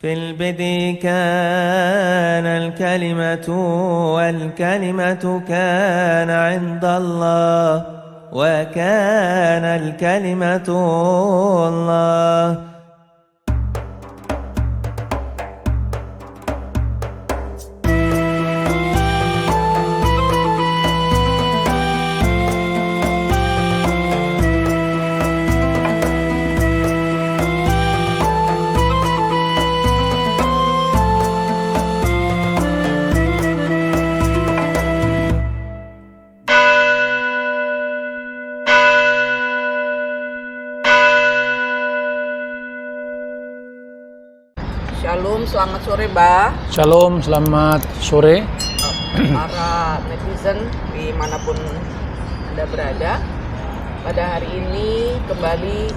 في البدء كان الكلمة والكلمة كان عند الله وكان الكلمة الله. Shalom, selamat sore, Mbak. Shalom, selamat sore. Para netizen dimanapun Anda berada. Pada hari ini kembali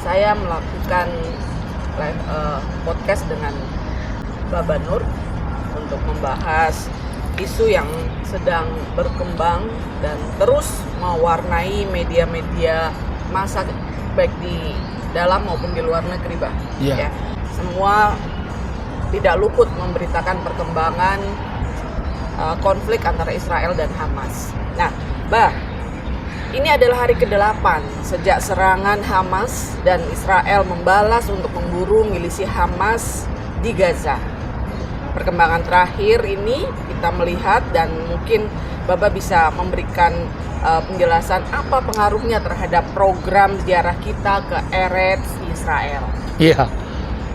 saya melakukan podcast dengan Baba Nur untuk membahas isu yang sedang berkembang dan terus mewarnai media-media massa baik di dalam maupun di luar negeri, Mbak. Yeah. Ya. Semua tidak luput memberitakan perkembangan konflik antara Israel dan Hamas. Nah, Mbak, ini adalah hari ke-8 sejak serangan Hamas dan Israel membalas untuk memburu milisi Hamas di Gaza. Perkembangan terakhir ini kita melihat dan mungkin Bapak bisa memberikan penjelasan apa pengaruhnya terhadap program ziarah kita ke Eretz Israel. Iya.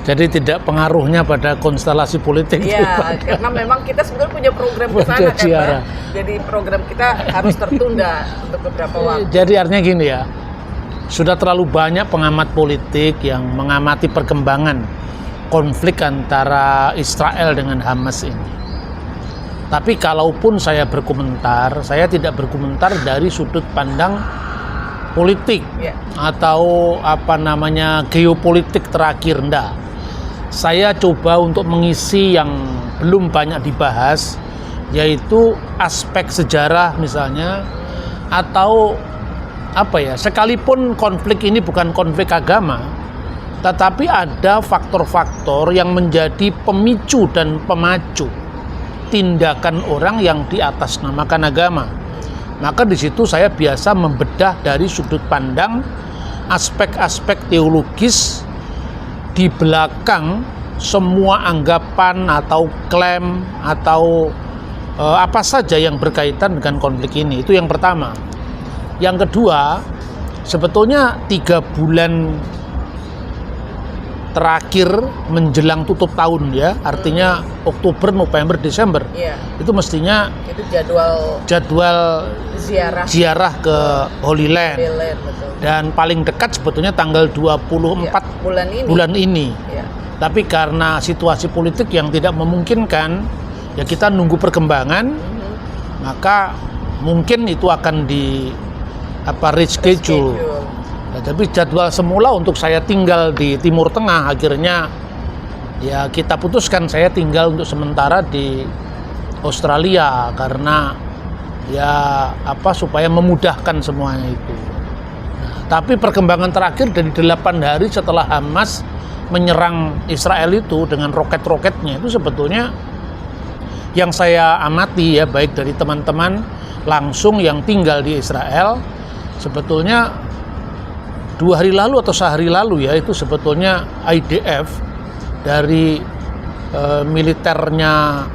Jadi tidak pengaruhnya pada konstelasi politik. Iya, karena memang kita sebetulnya punya program ke sana kan, Pak. Jadi program kita harus tertunda untuk beberapa waktu. Jadi artinya gini ya, sudah terlalu banyak pengamat politik yang mengamati perkembangan konflik antara Israel dengan Hamas ini. Tapi kalaupun saya berkomentar, saya tidak berkomentar dari sudut pandang politik atau geopolitik terakhir, enggak. Saya coba untuk mengisi yang belum banyak dibahas, yaitu aspek sejarah misalnya, atau sekalipun konflik ini bukan konflik agama, tetapi ada faktor-faktor yang menjadi pemicu dan pemacu tindakan orang yang diatasnamakan agama. Maka di situ saya biasa membedah dari sudut pandang aspek-aspek teologis di belakang semua anggapan atau klaim atau apa saja yang berkaitan dengan konflik ini. Itu yang pertama. Yang kedua, sebetulnya 3 bulan terakhir menjelang tutup tahun ya, artinya Oktober, November, Desember. Itu mestinya itu jadwal ziarah ke Holy Land. Betul. Dan paling dekat sebetulnya tanggal 24 bulan ini. Tapi karena situasi politik yang tidak memungkinkan, ya kita nunggu perkembangan. Maka mungkin itu akan di reschedule. Nah, tapi jadwal semula untuk saya tinggal di Timur Tengah, akhirnya ya kita putuskan saya tinggal untuk sementara di Australia karena supaya memudahkan semuanya itu. Tapi perkembangan terakhir dari 8 hari setelah Hamas menyerang Israel itu dengan roket-roketnya, itu sebetulnya yang saya amati ya, baik dari teman-teman langsung yang tinggal di Israel, sebetulnya 2 hari lalu atau sehari lalu ya, itu sebetulnya IDF dari militernya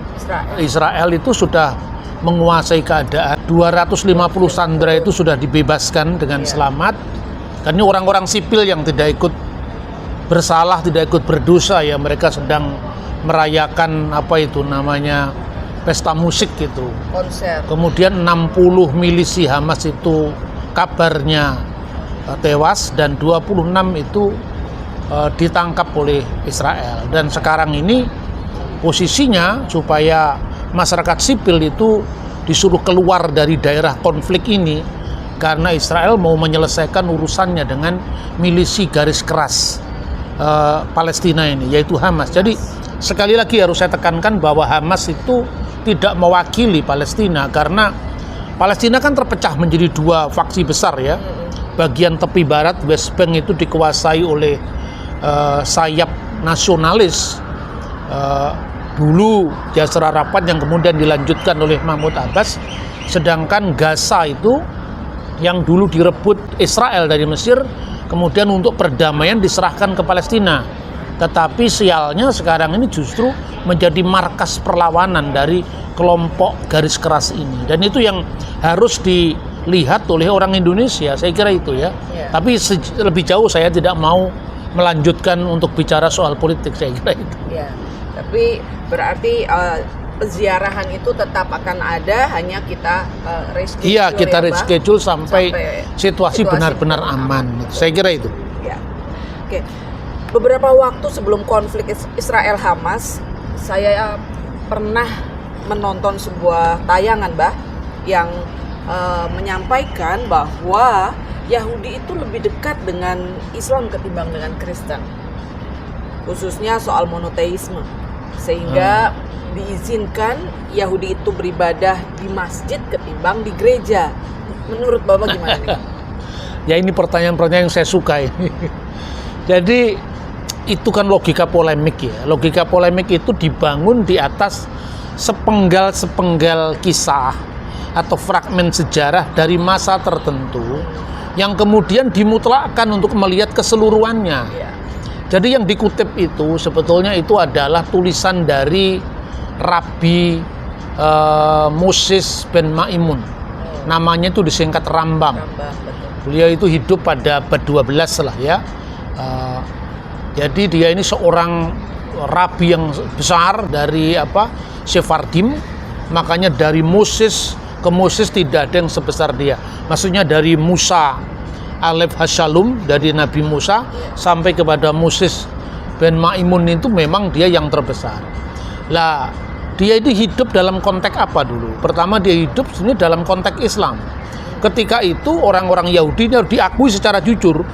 Israel itu sudah menguasai keadaan. 250 sandera itu sudah dibebaskan dengan selamat. Karena orang-orang sipil yang tidak ikut bersalah, tidak ikut berdosa ya, mereka sedang merayakan pesta musik gitu. Konser. Kemudian 60 milisi Hamas itu kabarnya tewas dan 26 itu ditangkap oleh Israel. Dan sekarang ini posisinya supaya masyarakat sipil itu disuruh keluar dari daerah konflik ini karena Israel mau menyelesaikan urusannya dengan milisi garis keras Palestina ini, yaitu Hamas. Jadi sekali lagi harus saya tekankan bahwa Hamas itu tidak mewakili Palestina karena Palestina kan terpecah menjadi 2 faksi besar ya. Bagian tepi barat West Bank itu dikuasai oleh sayap nasionalis dulu Yasser Arafat yang kemudian dilanjutkan oleh Mahmud Abbas, sedangkan Gaza itu yang dulu direbut Israel dari Mesir, kemudian untuk perdamaian diserahkan ke Palestina. Tetapi sialnya sekarang ini justru menjadi markas perlawanan dari kelompok garis keras ini. Dan itu yang harus dilihat oleh orang Indonesia, saya kira itu ya. Tapi lebih jauh saya tidak mau melanjutkan untuk bicara soal politik, saya kira itu. Ya, tapi berarti peziarahan itu tetap akan ada, hanya kita reschedule. Iya, kita ya, reschedule sampai situasi benar-benar aman. Saya kira itu. Ya. Oke. Beberapa waktu sebelum konflik Israel-Hamas, saya pernah menonton sebuah tayangan, Mbah, yang menyampaikan bahwa Yahudi itu lebih dekat dengan Islam ketimbang dengan Kristen, khususnya soal monoteisme, sehingga diizinkan Yahudi itu beribadah di masjid ketimbang di gereja. Menurut Bapak gimana nih? Ya, ini pertanyaan-pertanyaan yang saya suka ini. Jadi itu kan logika polemik ya. Logika polemik itu dibangun di atas sepenggal-sepenggal kisah atau fragmen sejarah dari masa tertentu yang kemudian dimutlakkan untuk melihat keseluruhannya. Jadi yang dikutip itu sebetulnya itu adalah tulisan dari Rabi Moses ben Maimun. Namanya itu disingkat Rambam. Beliau itu hidup pada abad 12 lah ya. Jadi dia ini seorang rabi yang besar dari Sephardim. Makanya dari Moses ke Moses tidak ada yang sebesar dia. Maksudnya dari Musa Alef Hashalum, dari Nabi Musa sampai kepada Moses ben Maimun itu memang dia yang terbesar. Lah, dia itu hidup dalam konteks apa dulu? Pertama dia hidup sebenarnya dalam konteks Islam. Ketika itu orang-orang Yahudi diakui secara jujur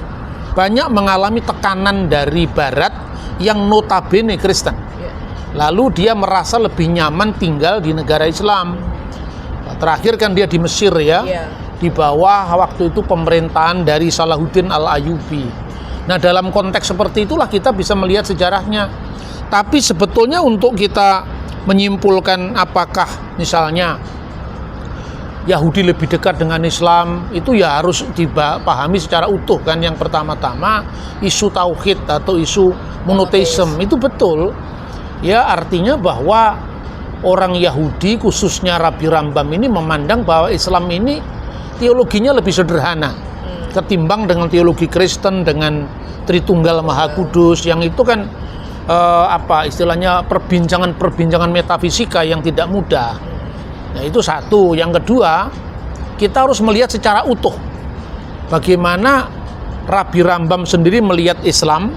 banyak mengalami tekanan dari Barat yang notabene Kristen. Lalu dia merasa lebih nyaman tinggal di negara Islam. Terakhir kan dia di Mesir ya, di bawah waktu itu pemerintahan dari Salahuddin Al-Ayyubi. Nah, dalam konteks seperti itulah kita bisa melihat sejarahnya. Tapi sebetulnya untuk kita menyimpulkan apakah misalnya Yahudi lebih dekat dengan Islam, itu ya harus dipahami secara utuh kan. Yang pertama-tama isu tauhid atau isu monoteisme itu betul ya, artinya bahwa orang Yahudi khususnya Rabi Rambam ini memandang bahwa Islam ini teologinya lebih sederhana ketimbang dengan teologi Kristen dengan Tritunggal Maha Kudus yang itu kan istilahnya perbincangan metafisika yang tidak mudah. Nah, itu satu. Yang kedua, kita harus melihat secara utuh bagaimana Rabi Rambam sendiri melihat Islam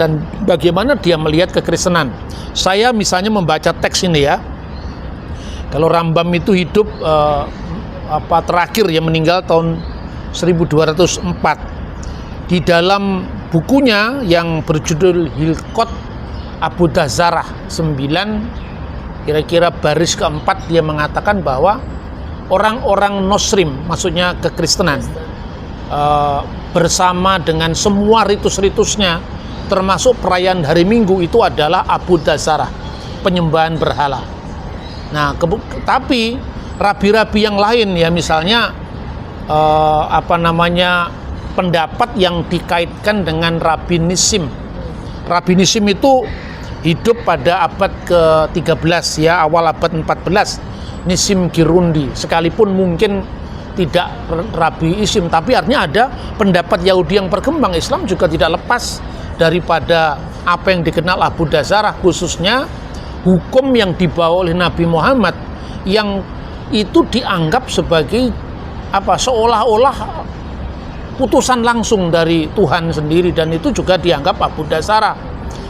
dan bagaimana dia melihat kekristenan. Saya misalnya membaca teks ini ya. Kalau Rambam itu hidup terakhir ya, meninggal tahun 1204. Di dalam bukunya yang berjudul Hilkot Abu Dazarah 9, kira-kira baris keempat, dia mengatakan bahwa orang-orang Nosrim, maksudnya kekristenan, bersama dengan semua ritus-ritusnya, termasuk perayaan hari Minggu, itu adalah Abu Dazarah, penyembahan berhala. Nah, tapi rabi-rabi yang lain ya, misalnya pendapat yang dikaitkan dengan Rabi Nisim. Rabi Nisim itu hidup pada abad ke-13 ya, awal abad 14. Nisim Girundi, sekalipun mungkin tidak Rabi Isim, tapi artinya ada pendapat Yahudi yang berkembang. Islam juga tidak lepas daripada apa yang dikenal Abu Dazarah, khususnya hukum yang dibawa oleh Nabi Muhammad yang itu dianggap sebagai seolah-olah putusan langsung dari Tuhan sendiri, dan itu juga dianggap Abu Dazarah.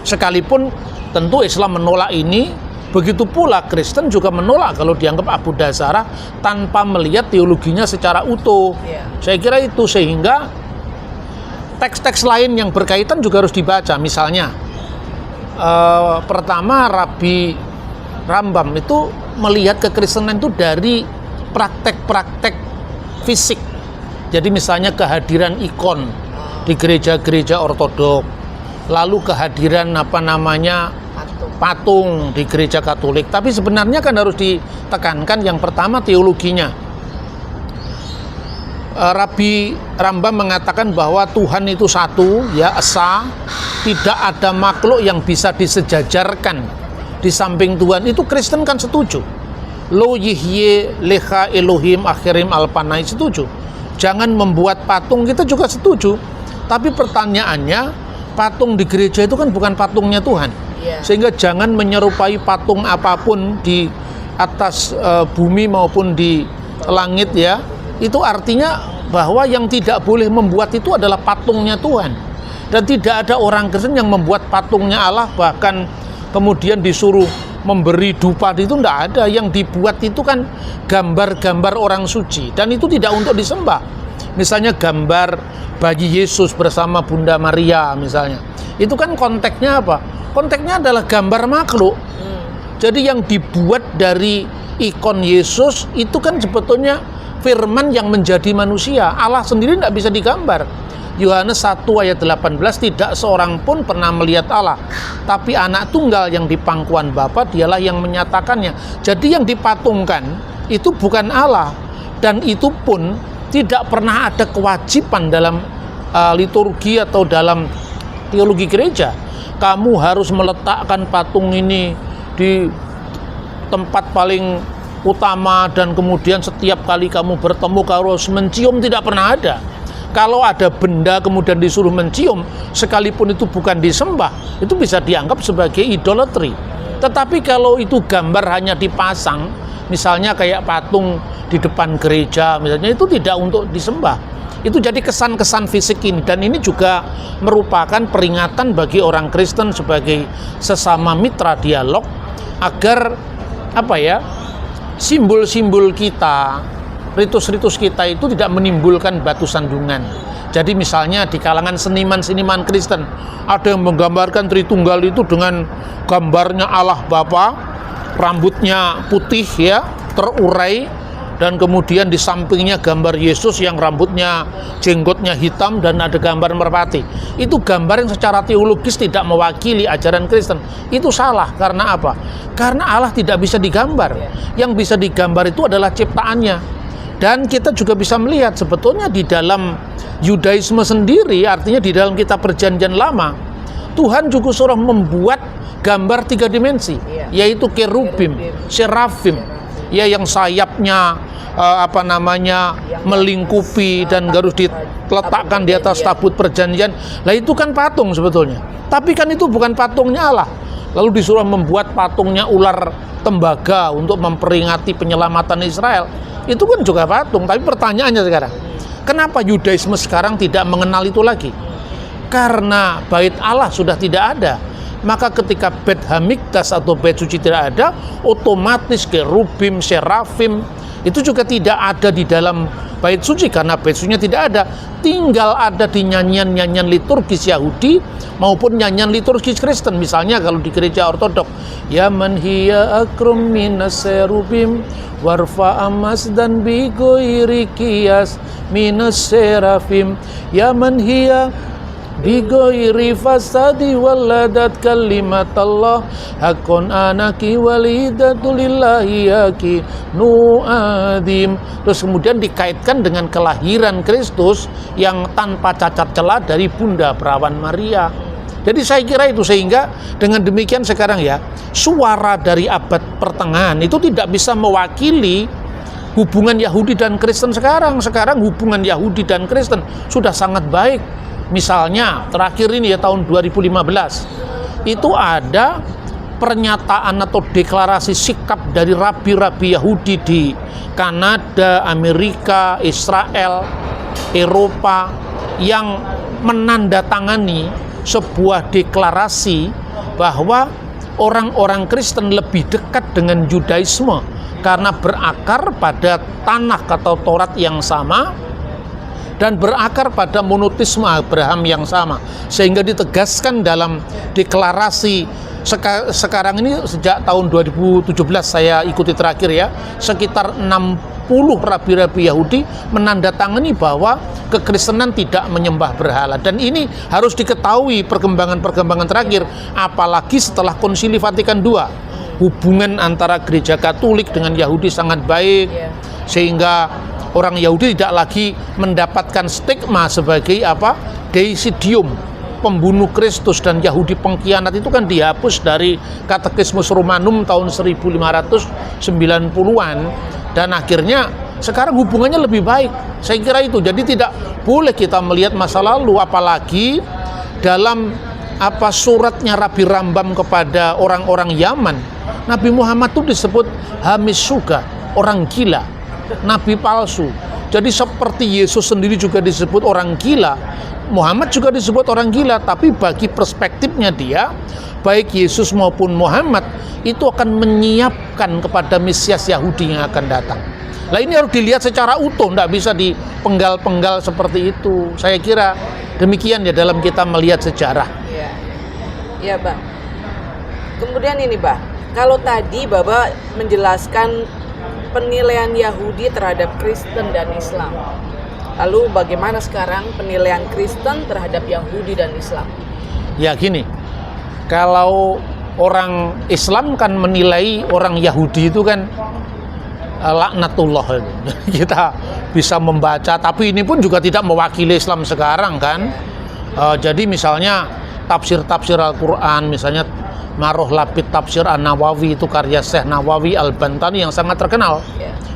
Sekalipun tentu Islam menolak ini, begitu pula Kristen juga menolak kalau dianggap Abu Dazarah tanpa melihat teologinya secara utuh. Saya kira itu, sehingga teks-teks lain yang berkaitan juga harus dibaca. Misalnya pertama Rabi Rambam itu melihat kekristenan itu dari praktek-praktek fisik. Jadi misalnya kehadiran ikon di gereja-gereja ortodok, lalu kehadiran patung di gereja Katolik. Tapi sebenarnya kan harus ditekankan yang pertama teologinya. Rabi Rambam mengatakan bahwa Tuhan itu satu, ya, esa, tidak ada makhluk yang bisa disejajarkan di samping Tuhan. Itu Kristen kan setuju. Lo yihye leha Elohim akhirim alpanai, setuju. Jangan membuat patung, kita juga setuju. Tapi pertanyaannya, patung di gereja itu kan bukan patungnya Tuhan. Sehingga jangan menyerupai patung apapun di atas bumi maupun di langit, ya. Itu artinya bahwa yang tidak boleh membuat itu adalah patungnya Tuhan. Dan tidak ada orang Kristen yang membuat patungnya Allah, bahkan kemudian disuruh memberi dupa, itu tidak ada. Yang dibuat itu kan gambar-gambar orang suci, dan itu tidak untuk disembah. Misalnya gambar bayi Yesus bersama Bunda Maria misalnya. Itu kan konteksnya apa? Konteksnya adalah gambar makhluk. Jadi yang dibuat dari ikon Yesus itu kan sebetulnya firman yang menjadi manusia. Allah sendiri tidak bisa digambar. Yohanes 1 ayat 18, tidak seorang pun pernah melihat Allah, tapi anak tunggal yang di pangkuan Bapa dialah yang menyatakannya. Jadi yang dipatungkan itu bukan Allah, dan itu pun tidak pernah ada kewajiban dalam liturgi atau dalam teologi gereja. Kamu harus meletakkan patung ini di tempat paling utama, dan kemudian setiap kali kamu bertemu harus mencium, tidak pernah ada. Kalau ada benda kemudian disuruh mencium, sekalipun itu bukan disembah, itu bisa dianggap sebagai idolatry. Tetapi kalau itu gambar hanya dipasang, misalnya kayak patung di depan gereja misalnya, itu tidak untuk disembah. Itu jadi kesan-kesan fisik ini, dan ini juga merupakan peringatan bagi orang Kristen sebagai sesama mitra dialog, agar simbol-simbol kita, ritus-ritus kita itu tidak menimbulkan batu sandungan. Jadi misalnya di kalangan seniman-seniman Kristen, ada yang menggambarkan Tritunggal itu dengan gambarnya Allah Bapa, rambutnya putih, ya, terurai, dan kemudian di sampingnya gambar Yesus yang rambutnya, jenggotnya hitam, dan ada gambar merpati. Itu gambar yang secara teologis tidak mewakili ajaran Kristen. Itu salah. Karena apa? Karena Allah tidak bisa digambar. Yang bisa digambar itu adalah ciptaannya. Dan kita juga bisa melihat sebetulnya di dalam Yudaisme sendiri, artinya di dalam kitab Perjanjian Lama, Tuhan juga suruh membuat gambar 3 dimensi, yaitu kerubim, serafim, ya, yang sayapnya melingkupi dan harus diletakkan di atas tabut perjanjian. Lah itu kan patung sebetulnya. Tapi kan itu bukan patungnya Allah. Lalu disuruh membuat patungnya ular tembaga untuk memperingati penyelamatan Israel. Itu kan juga patung. Tapi pertanyaannya sekarang, kenapa Yudaisme sekarang tidak mengenal itu lagi? Karena bait Allah sudah tidak ada. Maka ketika bait Hamikdas atau bait suci tidak ada, otomatis kerubim, serafim itu juga tidak ada di dalam bait suci, karena bait sucinya tidak ada. Tinggal ada di nyanyian-nyanyian liturgis Yahudi maupun nyanyian liturgis Kristen. Misalnya kalau di gereja Ortodok, ya man hiya akrum minas serubim warfa amas dan bigoiri kias minas serafim, ya man hiya bigoiri fasadi waladat kalimatallah hakon anaki walidatulillahi yaki nu'adim. Terus kemudian dikaitkan dengan kelahiran Kristus yang tanpa cacat celah dari Bunda Perawan Maria. Jadi saya kira itu, sehingga dengan demikian sekarang ya, suara dari abad pertengahan itu tidak bisa mewakili hubungan Yahudi dan Kristen sekarang. Sekarang hubungan Yahudi dan Kristen sudah sangat baik. Misalnya terakhir ini ya, tahun 2015 itu ada pernyataan atau deklarasi sikap dari rabi-rabi Yahudi di Kanada, Amerika, Israel, Eropa, yang menandatangani sebuah deklarasi bahwa orang-orang Kristen lebih dekat dengan Yudaisme karena berakar pada tanah atau Taurat yang sama dan berakar pada monoteisme Abraham yang sama, sehingga ditegaskan dalam deklarasi sekarang ini. Sejak tahun 2017 saya ikuti terakhir ya, sekitar rabi-rabi Yahudi menandatangani bahwa kekristenan tidak menyembah berhala. Dan ini harus diketahui perkembangan terakhir, apalagi setelah Konsili Vatikan II. Hubungan antara gereja Katolik dengan Yahudi sangat baik, sehingga orang Yahudi tidak lagi mendapatkan stigma sebagai deicidium, pembunuh Kristus, dan Yahudi pengkhianat itu kan dihapus dari Katekismus Romanum tahun 1590-an, dan akhirnya sekarang hubungannya lebih baik. Saya kira itu. Jadi tidak boleh kita melihat masa lalu, apalagi dalam suratnya Rabi Rambam kepada orang-orang Yaman, Nabi Muhammad itu disebut Hamis Suga, orang gila, nabi palsu. Jadi seperti Yesus sendiri juga disebut orang gila, Muhammad juga disebut orang gila, tapi bagi perspektifnya dia, baik Yesus maupun Muhammad itu akan menyiapkan kepada Mesias Yahudi yang akan datang. Nah, ini harus dilihat secara utuh, tidak bisa dipenggal-penggal seperti itu. Saya kira demikian ya dalam kita melihat sejarah. Iya, Bang. Kemudian ini, Bang, kalau tadi Bapak menjelaskan penilaian Yahudi terhadap Kristen dan Islam, lalu bagaimana sekarang penilaian Kristen terhadap Yahudi dan Islam? Ya gini, kalau orang Islam kan menilai orang Yahudi itu kan laknatullah. Kita bisa membaca, tapi ini pun juga tidak mewakili Islam sekarang kan. Jadi misalnya tafsir-tafsir Al-Quran, misalnya Maroh Lapid Tafsir An-Nawawi, itu karya Syekh Nawawi Al-Bantani yang sangat terkenal,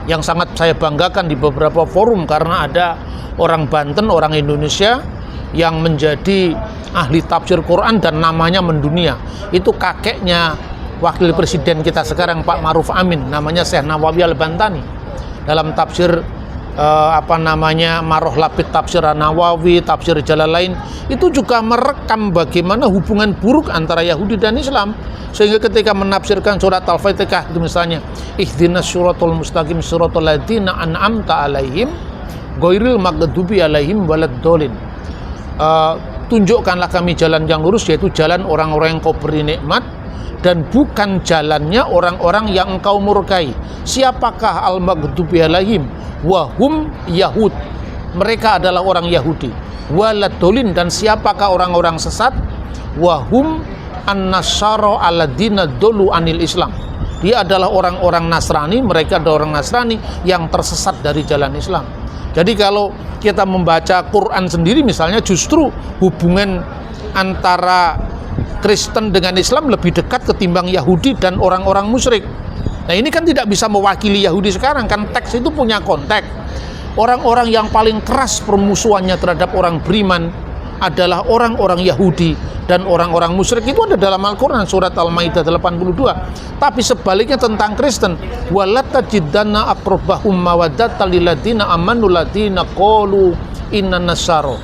yang sangat saya banggakan di beberapa forum, karena ada orang Banten, orang Indonesia yang menjadi ahli tafsir Quran dan namanya mendunia. Itu kakeknya wakil presiden kita sekarang, Pak Maruf Amin, namanya Syekh Nawawi Al-Bantani. Dalam tafsir Maroh Lapid Tafsir An-Nawawi, Tafsir Jalalain, itu juga merekam bagaimana hubungan buruk antara Yahudi dan Islam, sehingga ketika menafsirkan surat Al-Fatihah itu misalnya, ihdinas syiratal mustaqim syiratal ladzina an'amta alaihim ghairil maghdubi alaihim waladdallin. Tunjukkanlah kami jalan yang lurus, yaitu jalan orang-orang yang kau beri nikmat, dan bukan jalannya orang-orang yang engkau murkai. Siapakah al-maghdubi alaihim? Wahum Yahud, mereka adalah orang Yahudi. Waladdallin, dan siapakah orang-orang sesat? Wahum an-nasara alladzina dolu anil Islam, dia adalah orang-orang Nasrani, mereka adalah orang Nasrani yang tersesat dari jalan Islam. Jadi kalau kita membaca Quran sendiri misalnya, justru hubungan antara Kristen dengan Islam lebih dekat ketimbang Yahudi dan orang-orang musyrik. Nah, ini kan tidak bisa mewakili Yahudi sekarang, kan teks itu punya konteks. Orang-orang yang paling keras permusuhannya terhadap orang beriman adalah orang-orang Yahudi dan orang-orang musyrik. Itu ada dalam Al-Quran, surat Al-Maidah 82. Tapi sebaliknya tentang Kristen, walatajidanna aqrabahum mawaddatan lil ladzina amanu ladzina qalu inna nasara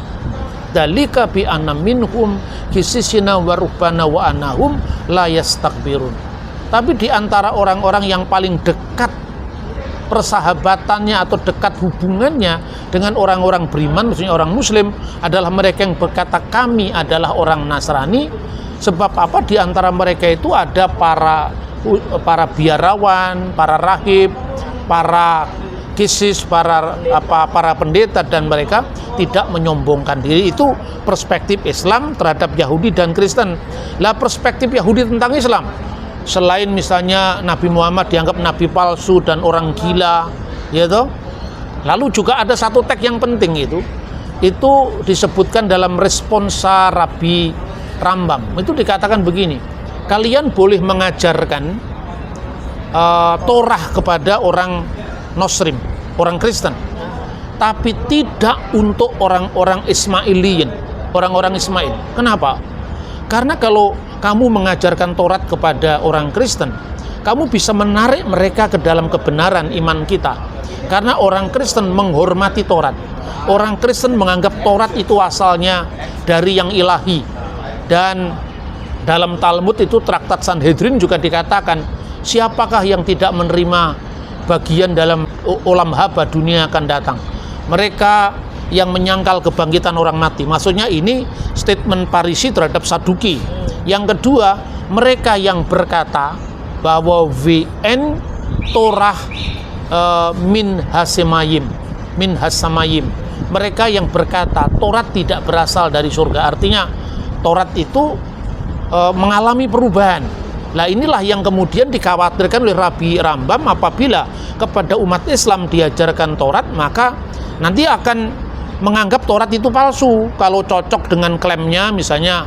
dalika bi anna minhum qisisina wa rubbana wa anahum la yastakbirun. Tapi di antara orang-orang yang paling dekat persahabatannya atau dekat hubungannya dengan orang-orang beriman, maksudnya orang Muslim, adalah mereka yang berkata kami adalah orang Nasrani. Sebab apa? Di antara mereka itu ada para biarawan, para rahib, para kisis, para pendeta, dan mereka tidak menyombongkan diri. Itu perspektif Islam terhadap Yahudi dan Kristen. Lah, perspektif Yahudi tentang Islam, selain misalnya Nabi Muhammad dianggap nabi palsu dan orang gila, gitu. Lalu juga ada satu teks yang penting, itu disebutkan dalam responsa Rabi Rambam. Itu dikatakan begini, kalian boleh mengajarkan Torah kepada orang Nosrim, orang Kristen, tapi tidak untuk orang-orang Ismailiyin, orang-orang Ismail. Kenapa? Karena kalau kamu mengajarkan Taurat kepada orang Kristen, kamu bisa menarik mereka ke dalam kebenaran iman kita. Karena orang Kristen menghormati Taurat. Orang Kristen menganggap Taurat itu asalnya dari yang ilahi. Dan dalam Talmud itu Traktat Sanhedrin juga dikatakan, siapakah yang tidak menerima bagian dalam olam haba dunia akan datang? Mereka yang menyangkal kebangkitan orang mati. Maksudnya ini statement Parisi terhadap Saduki. Yang kedua, mereka yang berkata bahwa VN Torah min hasamayim. Mereka yang berkata Taurat tidak berasal dari surga. Artinya Taurat itu mengalami perubahan. Nah, inilah yang kemudian dikhawatirkan oleh Rabi Rambam, apabila kepada umat Islam diajarkan Taurat, maka nanti akan menganggap Taurat itu palsu. Kalau cocok dengan klaimnya, misalnya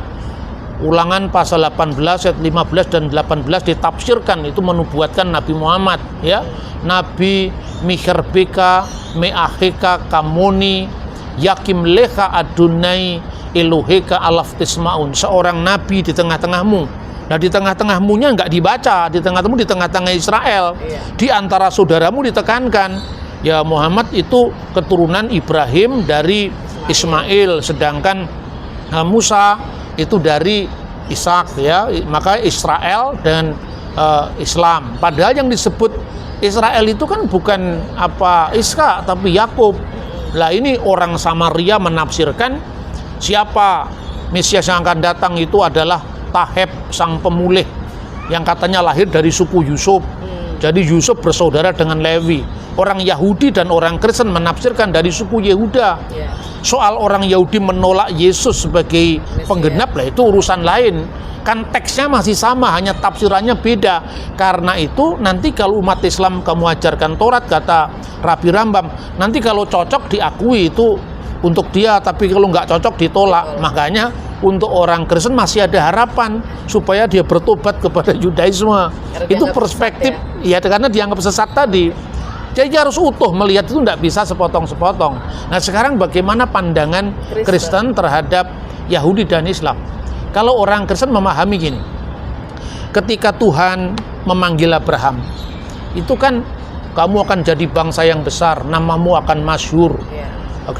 Ulangan pasal 18 ayat 15 dan 18 ditafsirkan itu menubuatkan Nabi Muhammad, ya. Nabi Mikharbeka meaheka kamoni yakim leha adunai iluheka alaf tismaun. Seorang nabi di tengah-tengahmu. Nah, di tengah-tengahmunya enggak dibaca, di tengah-tengah Israel. Di antara saudaramu ditekankan, ya Muhammad itu keturunan Ibrahim dari Ismail, sedangkan Musa itu dari Ishak, ya. Maka Israel dan Islam. Padahal yang disebut Israel itu kan bukan Ishak tapi Yakub. Lah, ini orang Samaria menafsirkan siapa Mesias yang akan datang itu adalah Taheb sang pemulih yang katanya lahir dari suku Yusuf. Jadi Yusuf bersaudara dengan Lewi. Orang Yahudi dan orang Kristen menafsirkan dari suku Yehuda. Soal orang Yahudi menolak Yesus sebagai penggenap, lah itu urusan lain. Kan teksnya masih sama, hanya tafsirannya beda. Karena itu nanti kalau umat Islam kamu ajarkan Taurat, kata Rabi Rambam, nanti kalau cocok diakui itu untuk dia, tapi kalau nggak cocok ditolak. Makanya untuk orang Kristen masih ada harapan supaya dia bertobat kepada Yudaisme. Itu perspektif, ya karena dianggap sesat tadi. Jadi harus utuh melihat itu, tidak bisa sepotong-sepotong. Nah, sekarang bagaimana pandangan Kristen terhadap Yahudi dan Islam? Kalau orang Kristen memahami gini, ketika Tuhan memanggil Abraham, itu kan kamu akan jadi bangsa yang besar, namamu akan masyhur,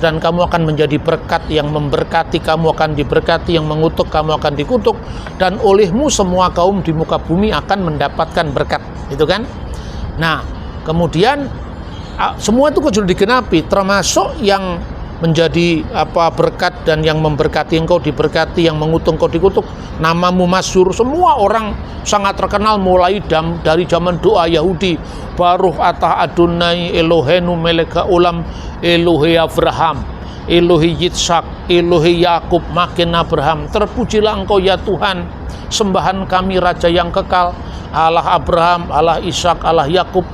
dan kamu akan menjadi berkat, yang memberkati kamu akan diberkati, yang mengutuk kamu akan dikutuk, dan olehmu semua kaum di muka bumi akan mendapatkan berkat, itu kan? Nah, kemudian semua itu sudah digenapi, termasuk yang menjadi berkat dan yang memberkati engkau diberkati, yang mengutuk engkau dikutuk, namamu masyhur. Semua orang sangat terkenal mulai dari zaman doa Yahudi, Baruch atah Adonai Elohenu meleka ulam Elohe Abraham, Elohe Yitzhak, Elohe Yakub, makin Abraham. Terpujilah engkau ya Tuhan, sembahan kami Raja yang kekal, Allah Abraham, Allah Ishak, Allah Yakub.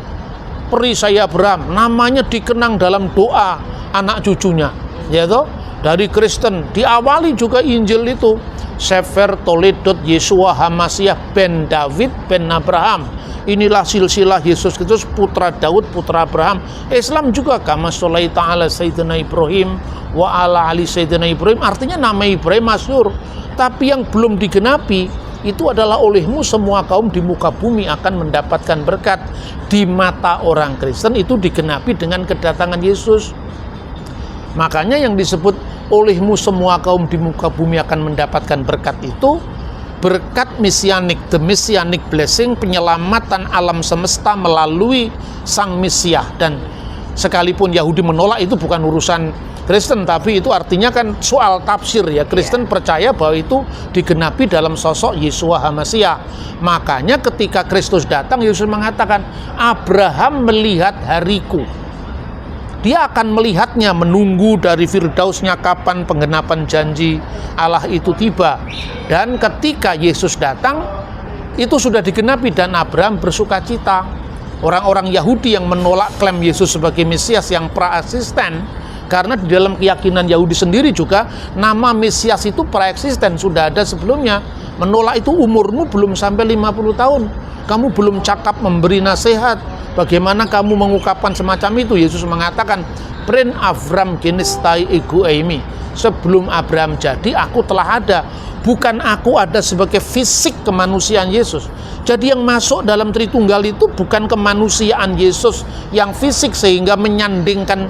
Perisai Abraham, namanya dikenang dalam doa anak cucunya, yaitu dari Kristen. Diawali juga Injil itu Sefer Toledot Yesua Hamasiah ben David ben Abraham. Inilah silsilah Yesus Kristus putra Daud putra Abraham. Islam juga kama sholai ta'ala Sayyidina Ibrahim wa ala ali Sayyidina Ibrahim. Artinya nama Ibrahim masyhur. Tapi yang belum digenapi itu adalah olehmu semua kaum di muka bumi akan mendapatkan berkat. Di mata orang Kristen itu digenapi dengan kedatangan Yesus. Makanya yang disebut olehmu semua kaum di muka bumi akan mendapatkan berkat itu berkat mesianik, the messianic blessing, penyelamatan alam semesta melalui sang Mesias. Dan sekalipun Yahudi menolak, itu bukan urusan Kristen, tapi itu artinya kan soal tafsir, ya. Kristen percaya bahwa itu digenapi dalam sosok Yesua HaMasiah. Makanya ketika Kristus datang, Yesus mengatakan, Abraham melihat hariku. Dia akan melihatnya, menunggu dari Firdausnya kapan penggenapan janji Allah itu tiba. Dan ketika Yesus datang, itu sudah digenapi dan Abraham bersukacita. Orang-orang Yahudi yang menolak klaim Yesus sebagai Mesias yang praeksisten, karena di dalam keyakinan Yahudi sendiri juga nama Mesias itu praeksisten, sudah ada sebelumnya. Menolak itu umurmu belum sampai 50 tahun. Kamu belum cakap memberi nasihat. Bagaimana kamu mengungkapkan semacam itu? Yesus mengatakan, Pren Avram genistai ego eimi. Sebelum Abraham jadi, aku telah ada. Bukan aku ada sebagai fisik kemanusiaan Yesus. Jadi yang masuk dalam Tritunggal itu bukan kemanusiaan Yesus yang fisik sehingga menyandingkan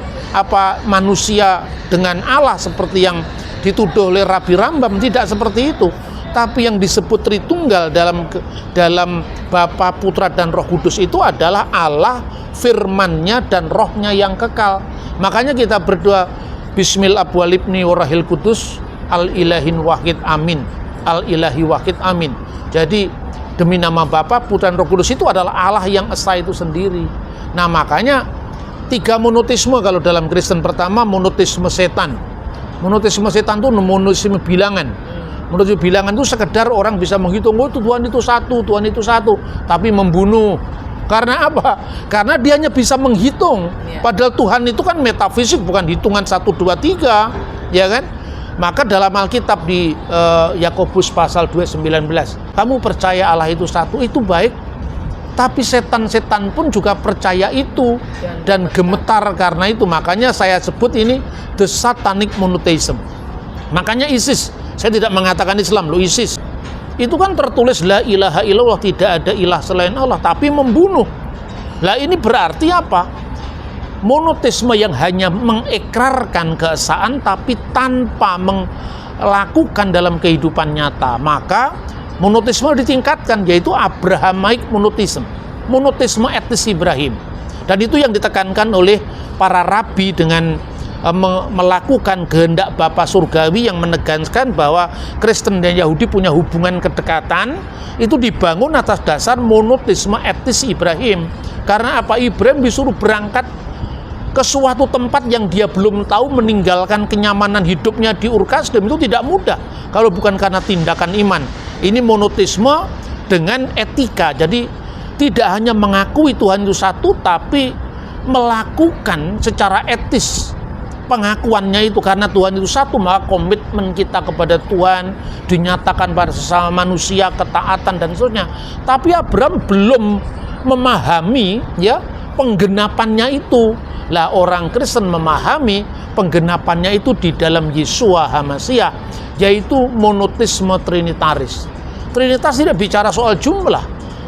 manusia dengan Allah seperti yang dituduh oleh Rabi Rambam. Tidak seperti itu. Tapi yang disebut Tritunggal dalam Bapa, Putra dan Roh Kudus itu adalah Allah, firman-Nya dan Roh-Nya yang kekal. Makanya kita berdoa Bismil Abwalibni Warahil Kudus Al-Ilahin Wahid Amin. Al-Ilahi Wahid Amin. Jadi demi nama Bapa, Putra dan Roh Kudus itu adalah Allah yang esa itu sendiri. Nah, makanya 3 monoteisme kalau dalam Kristen. Pertama, monoteisme setan. Monoteisme setan itu monoteisme bilangan. Monoteisme bilangan itu sekedar orang bisa menghitung, oh Tuhan itu satu, Tuhan itu satu, tapi membunuh. Karena apa? Karena dia hanya bisa menghitung. Padahal Tuhan itu kan metafisik, bukan hitungan 1, 2, 3, ya kan? Maka dalam Alkitab di Yakobus pasal 2:19, kamu percaya Allah itu satu, itu baik. Tapi setan-setan pun juga percaya itu dan gemetar karena itu. Makanya saya sebut ini the satanic monotheism. Makanya ISIS, saya tidak mengatakan Islam, loh ISIS. Itu kan tertulis la ilaha illallah, tidak ada ilah selain Allah, tapi membunuh. Lah ini berarti apa? Monoteisme yang hanya mengikrarkan keesaan tapi tanpa melakukan dalam kehidupan nyata. Maka monoteisme ditingkatkan, yaitu Abrahamic monotheism, monoteisme etnis Ibrahim. Dan itu yang ditekankan oleh para rabi dengan melakukan kehendak Bapa Surgawi, yang menegaskan bahwa Kristen dan Yahudi punya hubungan kedekatan. Itu dibangun atas dasar monoteisme etnis Ibrahim. Karena apa? Ibrahim disuruh berangkat ke suatu tempat yang dia belum tahu, meninggalkan kenyamanan hidupnya di Ur Kasdim itu tidak mudah kalau bukan karena tindakan iman. Ini monoteisme dengan etika. Jadi tidak hanya mengakui Tuhan itu satu, tapi melakukan secara etis pengakuannya itu. Karena Tuhan itu satu, maka komitmen kita kepada Tuhan dinyatakan pada sesama manusia, ketaatan dan seterusnya. Tapi Abraham belum memahami ya penggenapannya itu. Lah orang Kristen memahami penggenapannya itu di dalam Yeshua HaMashiach, yaitu monoteisme trinitaris. Trinitas tidak bicara soal jumlah.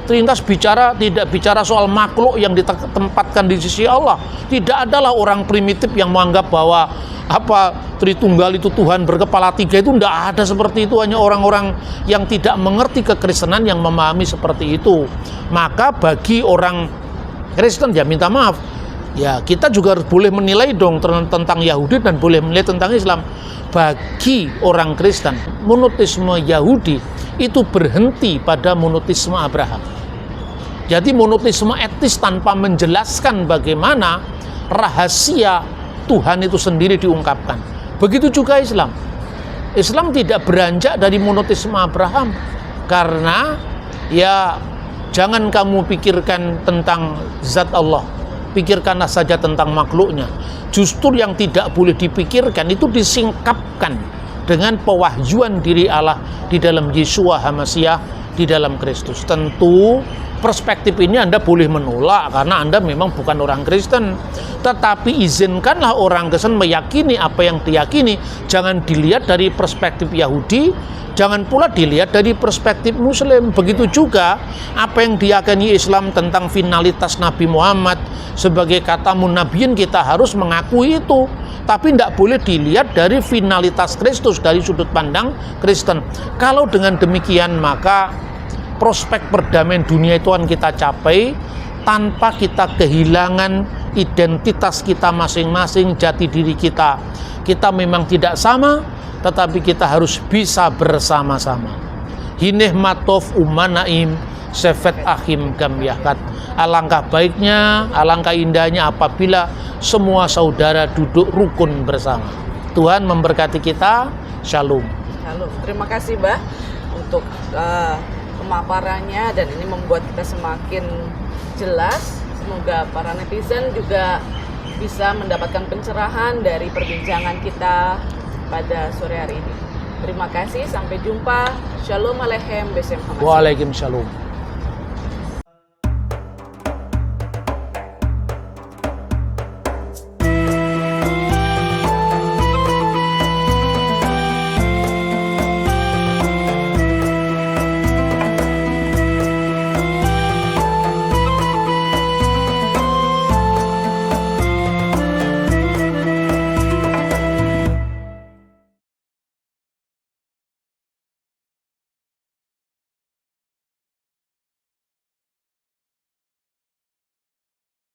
Trinitas tidak bicara soal makhluk yang ditempatkan di sisi Allah. Tidak adalah orang primitif yang menganggap bahwa Tritunggal itu Tuhan berkepala 3, itu tidak ada seperti itu. Hanya orang-orang yang tidak mengerti kekristenan yang memahami seperti itu. Maka bagi orang Kristen, ya minta maaf, ya kita juga boleh menilai dong tentang Yahudi dan boleh menilai tentang Islam. Bagi orang Kristen, monoteisme Yahudi itu berhenti pada monoteisme Abraham. Jadi monoteisme etis tanpa menjelaskan bagaimana rahasia Tuhan itu sendiri diungkapkan. Begitu juga Islam. Islam tidak beranjak dari monoteisme Abraham. Karena ya jangan kamu pikirkan tentang zat Allah, pikirkanlah saja tentang makhluknya. Justru yang tidak boleh dipikirkan itu disingkapkan dengan pewahyuan diri Allah di dalam Yeshua HaMashiach, di dalam Kristus. Tentu perspektif ini Anda boleh menolak karena Anda memang bukan orang Kristen. Tetapi izinkanlah orang Kristen meyakini apa yang diyakini. Jangan dilihat dari perspektif Yahudi, jangan pula dilihat dari perspektif Muslim. Begitu juga apa yang diyakini Islam tentang finalitas Nabi Muhammad sebagai katamun nabiyin, kita harus mengakui itu. Tapi tidak boleh dilihat dari finalitas Kristus, dari sudut pandang Kristen. Kalau dengan demikian, maka prospek perdamaian dunia itu akan kita capai tanpa kita kehilangan identitas kita masing-masing, jati diri kita. Kita memang tidak sama, tetapi kita harus bisa bersama-sama. Hineh matof umanaim sefet ahim gam yakat. Alangkah baiknya, alangkah indahnya apabila semua saudara duduk rukun bersama. Tuhan memberkati kita. Shalom. Shalom. Terima kasih, Mbah, untuk pemaparannya, dan ini membuat kita semakin jelas. Semoga para netizen juga bisa mendapatkan pencerahan dari perbincangan kita pada sore hari ini. Terima kasih, sampai jumpa. Shalom aleichem, besem hamashiach. Waalaikumsalam.